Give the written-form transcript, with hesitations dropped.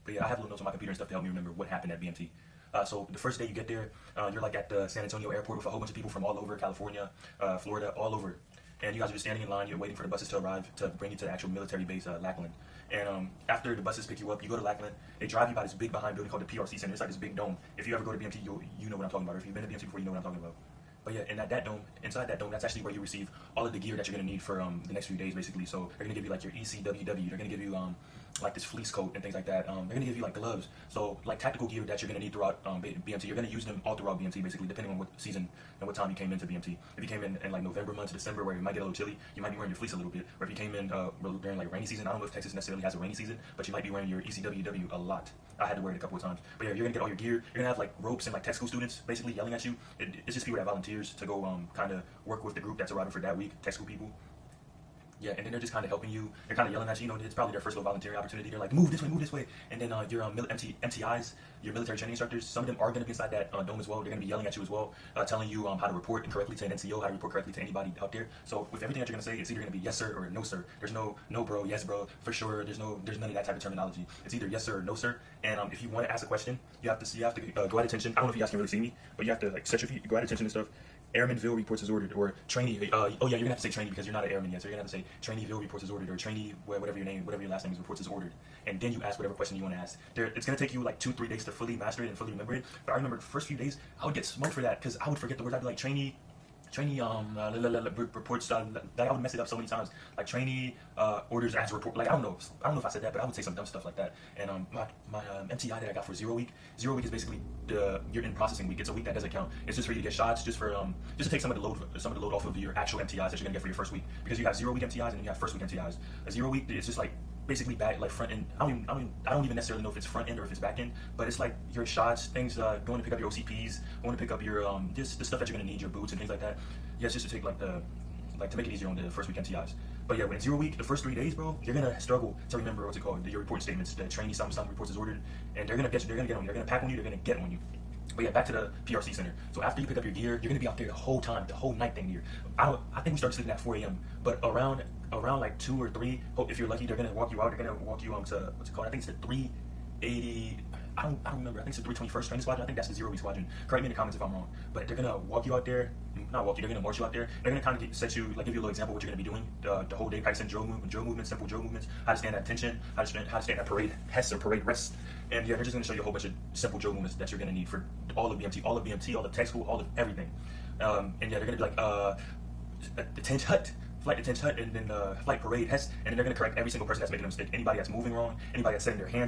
But yeah, I have little notes on my computer and stuff to help me remember what happened at BMT. So the first day you get there, you're like at the San Antonio airport with a whole bunch of people from all over California, Florida, all over. And you guys are just standing in line, you're waiting for the buses to arrive to bring you to the actual military base, Lackland. And after the buses pick you up, you go to Lackland. They drive you by this big behind building called the PRC Center. It's like this big dome. If you ever go to BMT, you know what I'm talking about. Or if you've been to BMT before, you know what I'm talking about. But yeah, and at that dome, inside that dome, that's actually where you receive all of the gear that you're gonna need for the next few days, basically. So they're gonna give you like your ECWW. They're gonna give you like this fleece coat and things like that. They're gonna give you like gloves. So like tactical gear that you're gonna need throughout BMT. You're gonna use them all throughout BMT, basically, depending on what season and what time you came into BMT. If you came in like November months to December, where it might get a little chilly, you might be wearing your fleece a little bit. Or if you came in during like rainy season, I don't know if Texas necessarily has a rainy season, but you might be wearing your ECWW a lot. I had to wear it a couple of times. But yeah, you're gonna get all your gear. You're gonna have like ropes and like tech school students basically yelling at you. It's just people that volunteers to go kind of work with the group that's arriving for that week, tech school people. Yeah, and then they're just kind of helping you. They're kind of yelling at you. You know, it's probably their first little volunteering opportunity. They're like, move this way. And then your MTIs, your military training instructors, some of them are going to be inside that dome as well. They're going to be yelling at you as well, telling you how to report correctly to an NCO, how to report correctly to anybody out there. So with everything that you're going to say, it's either going to be yes sir or no sir. There's no bro, yes bro, for sure. There's none of that type of terminology. It's either yes sir or no sir. And if you want to ask a question, you have to go at attention. I don't know if you guys can really see me, but you have to like set your feet, go at attention and stuff. Airmanville reports as ordered, or trainee. Oh yeah, you're gonna have to say trainee because you're not an airman yet. So you're gonna have to say Traineeville reports as ordered, or trainee, whatever your last name is, reports as ordered. And then you ask whatever question you want to ask. It's gonna take you like 2-3 days to fully master it and fully remember it. But I remember the first few days I would get smoked for that because I would forget the words. I'd be like trainee reports. I would mess it up so many times. Like trainee orders as report. Like I don't know if I said that, but I would say some dumb stuff like that. And my MTI that I got for 0 week. 0 week is basically your in processing week. It's a week that doesn't count. It's just for you to get shots, just to take some of the load off of your actual MTIs that you're gonna get for your first week. Because you have 0 week MTIs and then you have first week MTIs. A 0 week, it's just like basically back, like front end. I don't even necessarily know if it's front end or if it's back end, but it's like your shots, things, going to pick up your OCPs, going to pick up your just the stuff that you're gonna need, your boots and things like that. Yeah, it's just to take to make it easier on the first week MTIs. But yeah, when it's 0 week, the first 3 days, bro, you're gonna struggle to remember what's it called, your report statements, the trainee something reports as ordered, and they're gonna get on you, they're gonna pack on you, they're gonna get on you. But yeah, back to the PRC Center. So after you pick up your gear, you're gonna be out there the whole time, the whole night thing here. I think we start sleeping at 4 a.m. But around like 2 or 3, if you're lucky, they're gonna walk you out. They're gonna walk you to what's it called? I think it's the 380. I don't remember. I think it's the 321st Training Squadron. I think that's the 0 week squadron. Correct me in the comments if I'm wrong. But they're gonna walk you out there. Not walk you. They're gonna march you out there. They're gonna kind of give you a little example of what you're gonna be doing the whole day, practicing drill movements, simple drill movements, how to stand at attention, how to stand at parade hests or parade rests. And yeah, they're just gonna show you a whole bunch of simple drill movements that you're gonna need for all of BMT, all of tech school, all of everything. And yeah, they're gonna be like the tent hut. Flight attendance hut, and then flight parade hest, and then they're gonna correct every single person that's making a mistake. Anybody that's moving wrong, anybody that's setting their hands